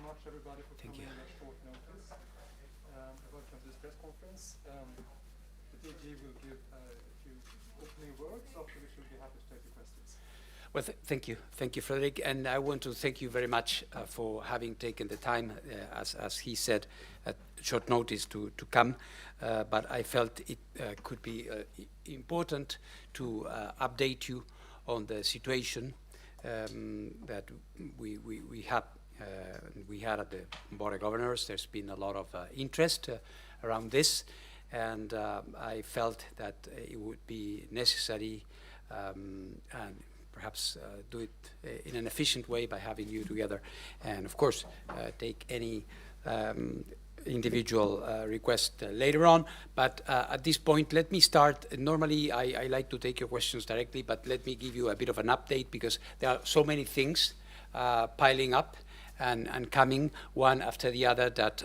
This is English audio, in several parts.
much, everybody, for Thank coming you. at short notice. Welcome to this press conference. The DG will give a few opening words, after which we'll be happy to take the questions. Well, thank you. Thank you, Frederick. And I want to thank you very much for having taken the time, as he said, at short notice to come. But I felt it could be important to update you on the situation that we had at the Board of Governors. There's been a lot of interest around this, and I felt that it would be necessary and perhaps do it in an efficient way by having you together, and of course take any individual request later on. But at this point, let me start. Normally, I like to take your questions directly, but let me give you a bit of an update, because there are so many things piling up and coming one after the other that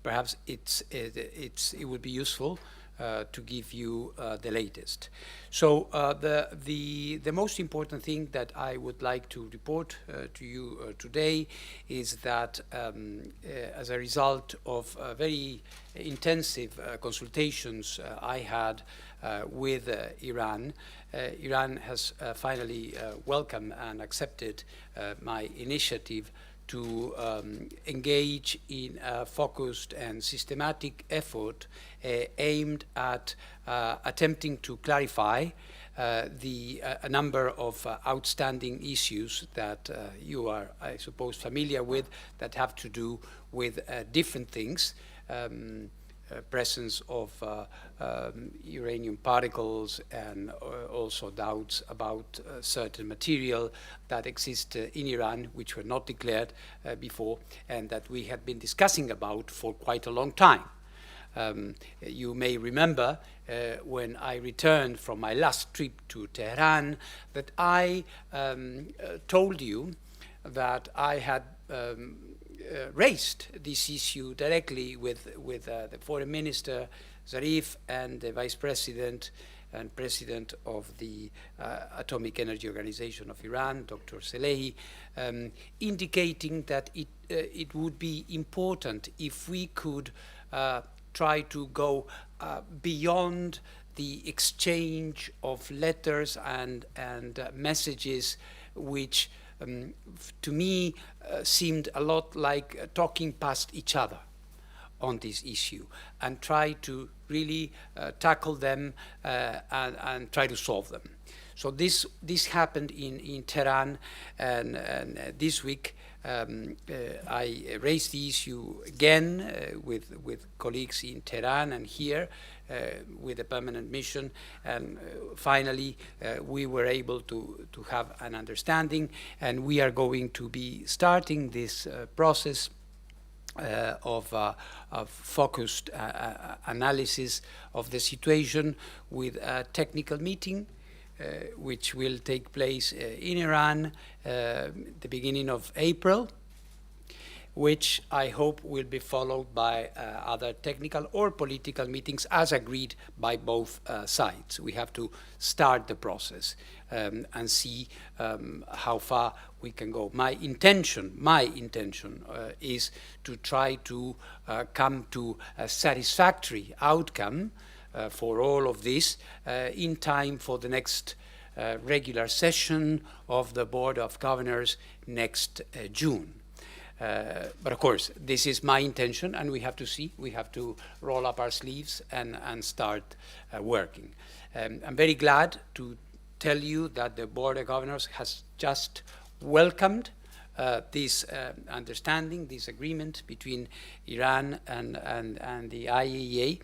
perhaps it would be useful to give you the latest. So the most important thing that I would like to report to you today is that as a result of very intensive consultations I had with Iran, Iran has finally welcomed and accepted my initiative to engage in a focused and systematic effort aimed at attempting to clarify a number of outstanding issues that you are, I suppose, familiar with, that have to do with different things. Presence of uranium particles, and also doubts about certain material that exist in Iran, which were not declared before, and that we had been discussing about for quite a long time. You may remember when I returned from my last trip to Tehran that I told you that I had raised this issue directly with the foreign minister Zarif and the vice president and president of the Atomic Energy Organization of Iran, Dr. Salehi, indicating that it would be important if we could try to go beyond the exchange of letters and messages, which to me seemed a lot like talking past each other on this issue, and try to really tackle them and try to solve them. So this happened in Tehran, and this week I raised the issue again with colleagues in Tehran and here with the permanent mission, and finally we were able to have an understanding, and we are going to be starting this process of focused analysis of the situation with a technical meeting which will take place in Iran the beginning of April, which I hope will be followed by other technical or political meetings as agreed by both sides. We have to start the process and see how far we can go. My intention is to try to come to a satisfactory outcome for all of this in time for the next regular session of the Board of Governors next June. But of course, this is my intention, and we have to see. We have to roll up our sleeves and start working. I'm very glad to tell you that the Board of Governors has just welcomed this understanding, this agreement between Iran and the IAEA.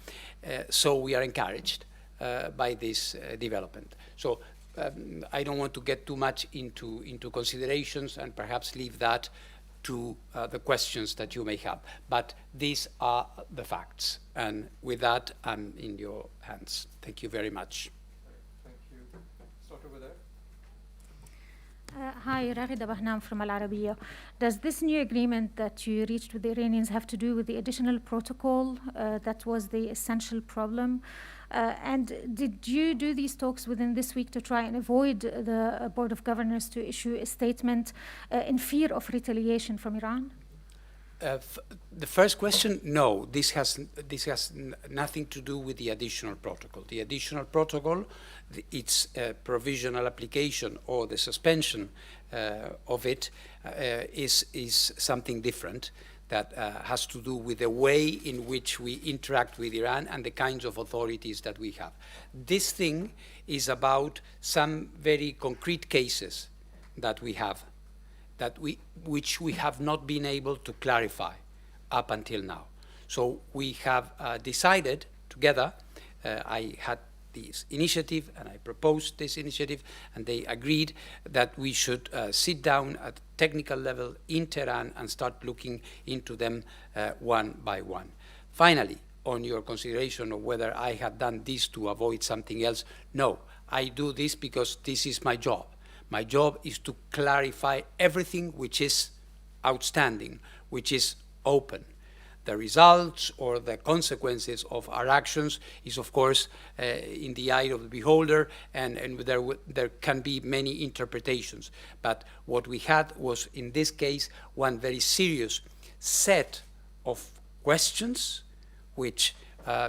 So we are encouraged by this development. So I don't want to get too much into considerations, and perhaps leave that to the questions that you may have. But these are the facts. And with that, I'm in your hands. Thank you very much. Thank you. Start over there. Hi, Raghida Bahnam from Al Arabiya. Does this new agreement that you reached with the Iranians have to do with the additional protocol that was the essential problem? And did you do these talks within this week to try and avoid the Board of Governors to issue a statement in fear of retaliation from Iran? The first question, no, this has nothing to do with the additional protocol. The additional protocol, its provisional application or the suspension of it is something different that has to do with the way in which we interact with Iran and the kinds of authorities that we have. This thing is about some very concrete cases that we have, which we have not been able to clarify up until now. So we have decided together, I had this initiative and I proposed this initiative, and they agreed that we should sit down at technical level in Tehran and start looking into them one by one. Finally, on your consideration of whether I have done this to avoid something else, no, I do this because this is my job. My job is to clarify everything which is outstanding, which is open. The results or the consequences of our actions is, of course, in the eye of the beholder, and there can be many interpretations. But what we had was, in this case, one very serious set of questions which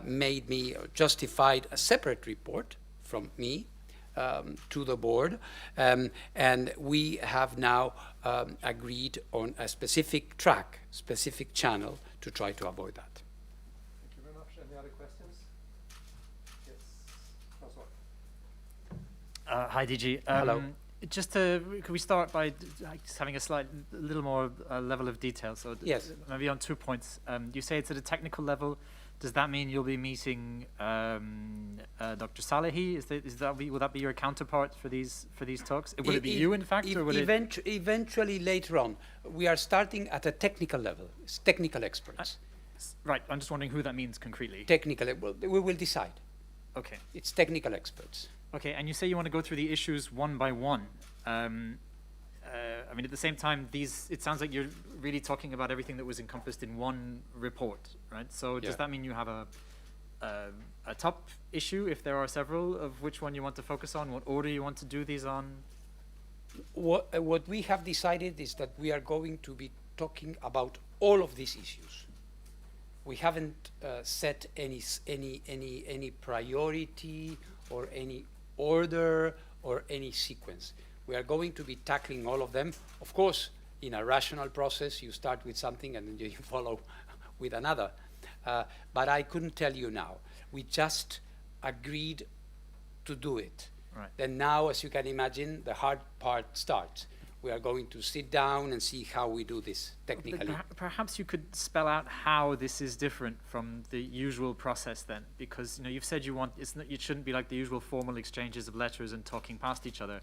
made me justified a separate report from me to the board, and we have now agreed on a specific track, specific channel to try to avoid that. Thank you very much. Any other questions? Yes, François. Hi, DG. Hello. Could we start by just having a little more level of detail? So yes, maybe on 2 points. You say it's at a technical level. Does that mean you'll be meeting Dr. Salehi? Will that be your counterpart for these talks? Will it be you, in fact, or will eventually later on? We are starting at a technical level. It's technical experts. Right. I'm just wondering who that means concretely. Technical. Well, we will decide. Okay. It's technical experts. Okay. And you say you want to go through the issues one by one. I mean, at the same time, it sounds like you're really talking about everything that was encompassed in one report, right? So does that mean you have a top issue, if there are several, of which one you want to focus on, what order you want to do these on? What we have decided is that we are going to be talking about all of these issues. We haven't set any priority or any order or any sequence. We are going to be tackling all of them. Of course, in a rational process, you start with something and then you follow with another. But I couldn't tell you now. We just agreed to do it. Right. Then now, as you can imagine, the hard part starts. We are going to sit down and see how we do this technically. Perhaps you could spell out how this is different from the usual process then, because you've said it shouldn't be like the usual formal exchanges of letters and talking past each other.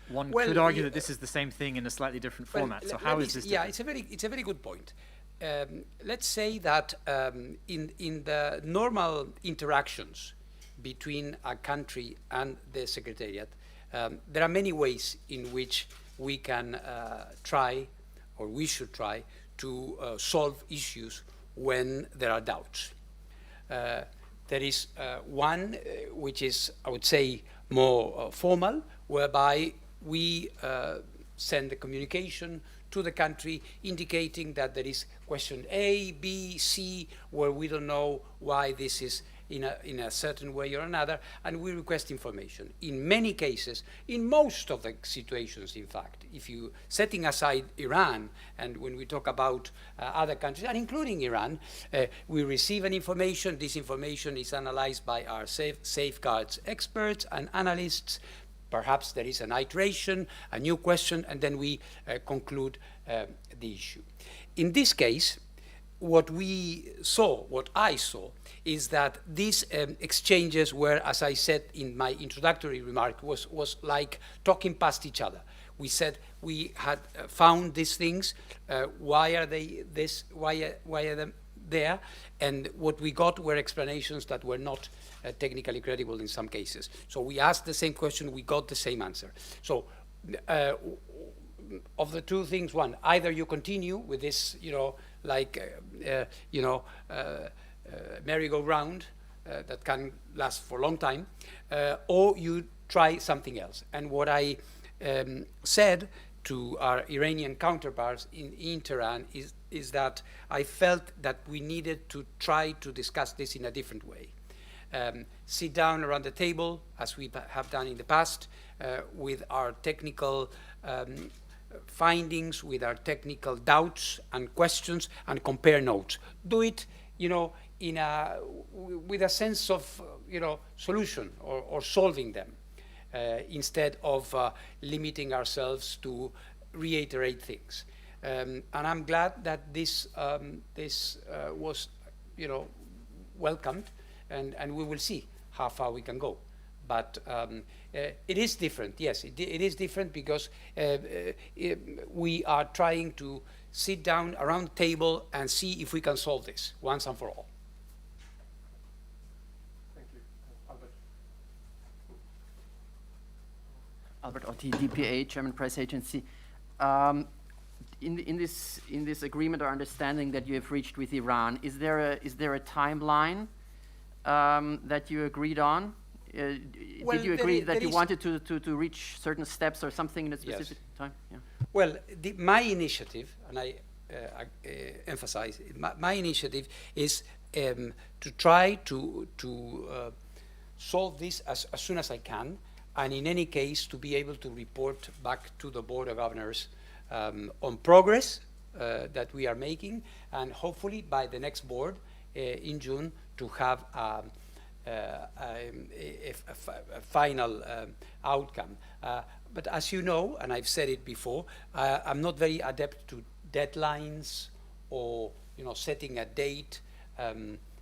One could argue that this is the same thing in a slightly different format. So how is this different? Yeah, it's a very good point. Let's say that in the normal interactions between a country and the Secretariat, there are many ways in which we can try, or we should try, to solve issues when there are doubts. There is one which is, I would say, more formal, whereby we send a communication to the country indicating that there is question A, B, C, where we don't know why this is in a certain way or another, and we request information. In many cases, in most of the situations, in fact, if you setting aside Iran, and when we talk about other countries, and including Iran, we receive an information. This information is analyzed by our safeguards experts and analysts. Perhaps there is an iteration, a new question, and then we conclude the issue. In this case, what I saw, is that these exchanges were, as I said in my introductory remark, was like talking past each other. We said we had found these things. Why are they this? Why are they there? And what we got were explanations that were not technically credible in some cases. So we asked the same question, we got the same answer. So of the two things, one, either you continue with this, merry-go-round that can last for a long time, or you try something else. And what I said to our Iranian counterparts in Tehran is is that I felt that we needed to try to discuss this in a different way. Sit down around the table, as we have done in the past, with our technical findings, with our technical doubts and questions, and compare notes. Do it, with a sense of, solution or solving them, instead of limiting ourselves to reiterate things. And I'm glad that this was, welcomed, and we will see how far we can go. But it is different, yes, it is different because we are trying to sit down around the table and see if we can solve this once and for all. Thank you. Albert. Albert Otti, DPA, German Press Agency. In this agreement or understanding that you have reached with Iran, is there a timeline that you agreed on? Well, did you agree that you wanted to reach certain steps or something in a specific time? Yeah. Well, my initiative, and I emphasize, my initiative is to try to solve this as soon as I can, and in any case to be able to report back to the Board of Governors on progress that we are making, and hopefully by the next board in June to have a final outcome. But as you know, and I've said it before, I'm not very adept to deadlines or setting a date.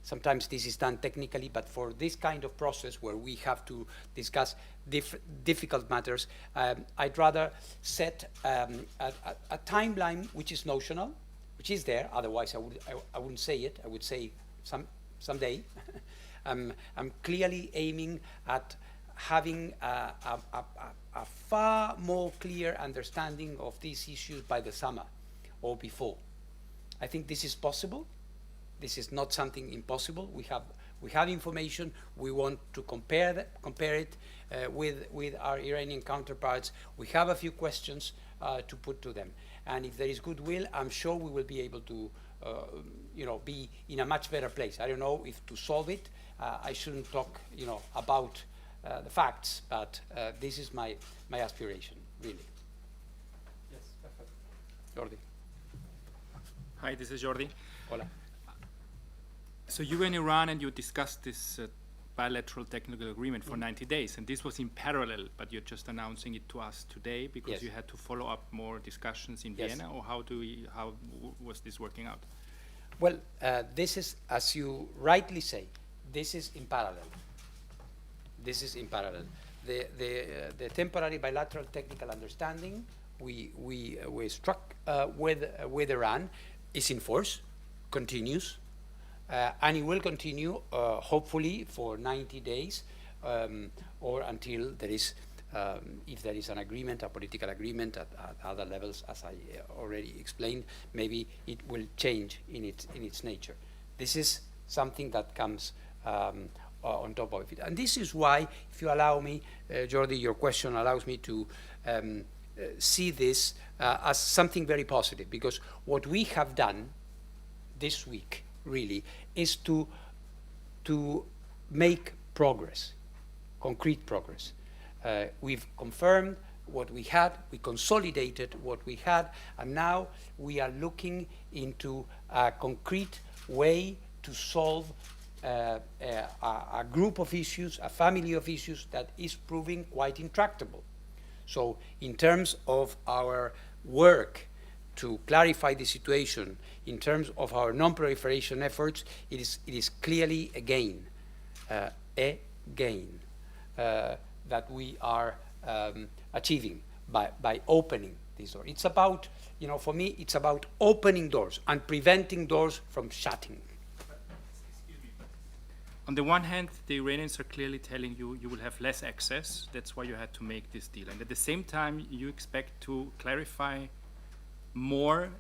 Sometimes this is done technically, but for this kind of process where we have to discuss difficult matters, I'd rather set a timeline which is notional, which is there. Otherwise, I wouldn't say it. I would say someday. I'm clearly aiming at having a far more clear understanding of these issues by the summer or before. I think this is possible. This is not something impossible. We have information. We want to compare it with our Iranian counterparts. We have a few questions to put to them, and if there is goodwill, I'm sure we will be able to, be in a much better place. I don't know if to solve it. I shouldn't talk, about the facts, but this is my aspiration, really. Yes, Rafael. Jordi. Hi, this is Jordi. Hola. So you were in Iran and you discussed this bilateral technical agreement for 90 days, and this was in parallel, but you're just announcing it to us today because Yes. you had to follow up more discussions in Yes. Vienna, or how was this working out? Well, this is, as you rightly say, this is in parallel. This is in parallel. The temporary bilateral technical understanding we struck with Iran is in force, continues, and it will continue hopefully for 90 days or until there is, if there is an agreement, a political agreement at other levels, as I already explained, maybe it will change in its nature. This is something that comes on top of it. And this is why, if you allow me, Jordi, your question allows me to see this as something very positive, because what we have done this week really is to make progress, concrete progress. We've confirmed what we had, we consolidated what we had, and now we are looking into a concrete way to solve a group of issues, a family of issues that is proving quite intractable. So in terms of our work to clarify the situation, in terms of our non-proliferation efforts, it is clearly a gain that we are achieving by opening this door. It's about, for me, it's about opening doors and preventing doors from shutting. On the one hand, the Iranians are clearly telling you you will have less access. That's why you had to make this deal. And at the same time, you expect to clarify more.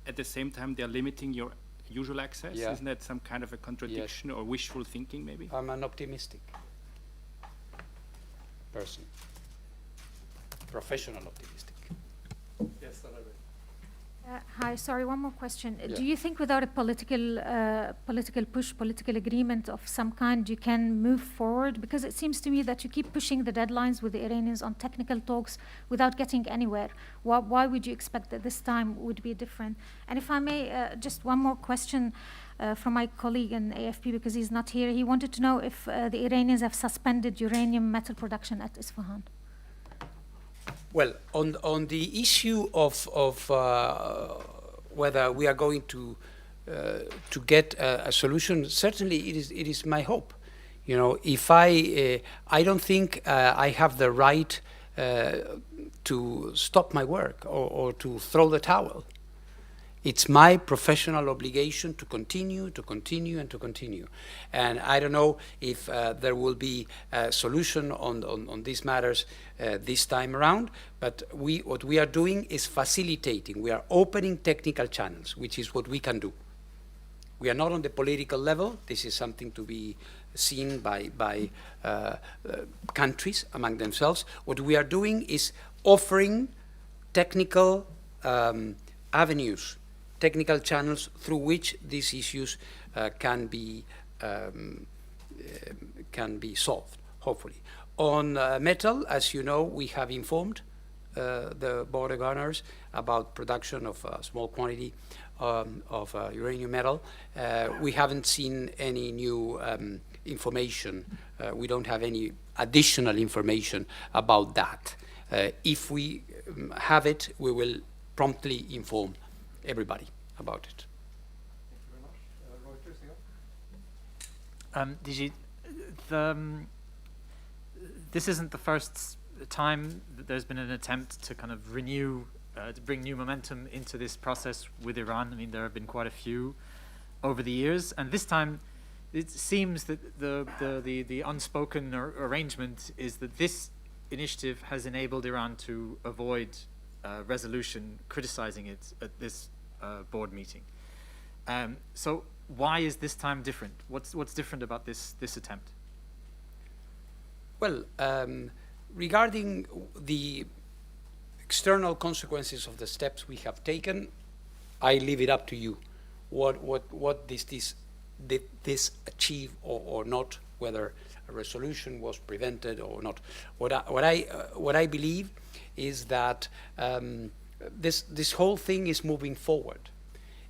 At the same time, they're limiting your usual access. Yeah. Isn't that some kind of a contradiction or wishful thinking, maybe? I'm an optimistic person, professional optimistic. Yes, Albert. Hi, sorry, one more question. Yeah. Do you think without a political push, political agreement of some kind, you can move forward? Because it seems to me that you keep pushing the deadlines with the Iranians on technical talks without getting anywhere. Why would you expect that this time would be different? And if I may, just one more question from my colleague in AFP, because he's not here. He wanted to know if the Iranians have suspended uranium metal production at Isfahan. Well, on the issue of whether we are going to get a solution, certainly it is my hope. You know, if I don't think I have the right to stop my work or to throw the towel. It's my professional obligation to continue, and to continue. And I don't know if there will be a solution on these matters this time around, but what we are doing is facilitating. We are opening technical channels, which is what we can do. We are not on the political level. This is something to be seen by countries among themselves. What we are doing is offering technical avenues, technical channels through which these issues can be solved, hopefully. On metal, as you know, we have informed the border gunners about production of a small quantity of uranium metal. We haven't seen any new information. We don't have any additional information about that. If we have it, we will promptly inform everybody about it. Thank you very much. Reuters, this isn't the first time that there's been an attempt to kind of renew, to bring new momentum into this process with Iran. I mean, there have been quite a few over the years, and this time it seems that the unspoken arrangement is that this initiative has enabled Iran to avoid resolution criticizing it at this board meeting. So why is this time different? What's different about this attempt? Well, regarding the external consequences of the steps we have taken, I leave it up to you. What did this achieve or not? Whether a resolution was prevented or not? What I believe is that this whole thing is moving forward.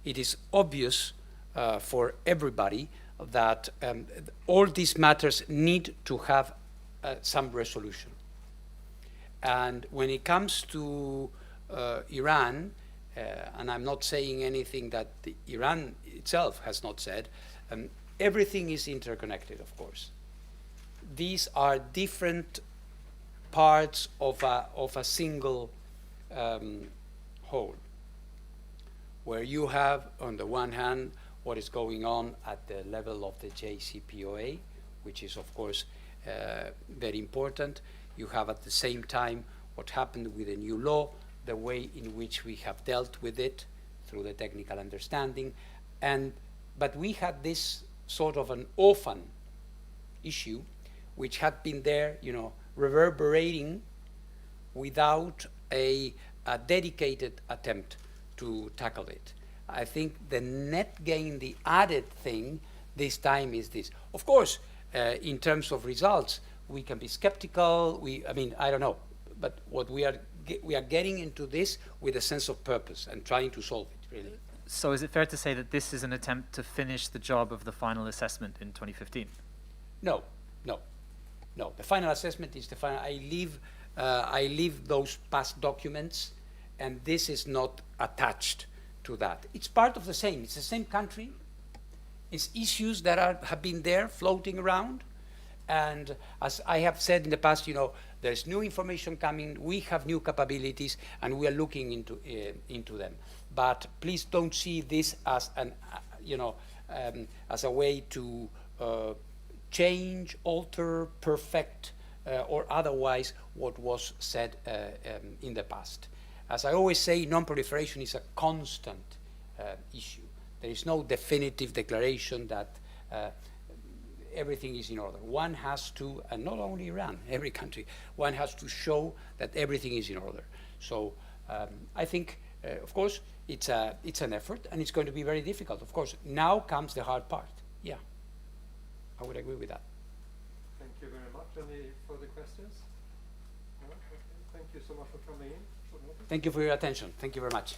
It is obvious for everybody that all these matters need to have some resolution. And when it comes to Iran, and I'm not saying anything that Iran itself has not said, everything is interconnected, of course. These are different parts of a single whole, where you have, on the one hand, what is going on at the level of the JCPOA, which is, of course, very important. You have at the same time what happened with the new law, the way in which we have dealt with it through the technical understanding. But we had this sort of an orphan issue which had been there, you know, reverberating without a dedicated attempt to tackle it. I think the net gain, the added thing this time is this. Of course, in terms of results, we can be skeptical. I mean, I don't know, but what we are getting into this with a sense of purpose and trying to solve it, really. So is it fair to say that this is an attempt to finish the job of the final assessment in 2015? No. The final assessment is the final. I leave those past documents, and this is not attached to that. It's part of the same. It's the same country. It's issues that have been there floating around. And as I have said in the past, you know, there's new information coming. We have new capabilities, and we are looking into them. But please don't see this as as a way to change, alter, perfect, or otherwise what was said in the past. As I always say, non-proliferation is a constant issue. There is no definitive declaration that everything is in order. One has to, and not only Iran, every country, one has to show that everything is in order. So I think of course, it's an effort, and it's going to be very difficult. Of course, now comes the hard part. Yeah, I would agree with that. Thank you very much. Any further questions? No? Okay. Thank you so much for coming in. Thank you for your attention. Thank you very much.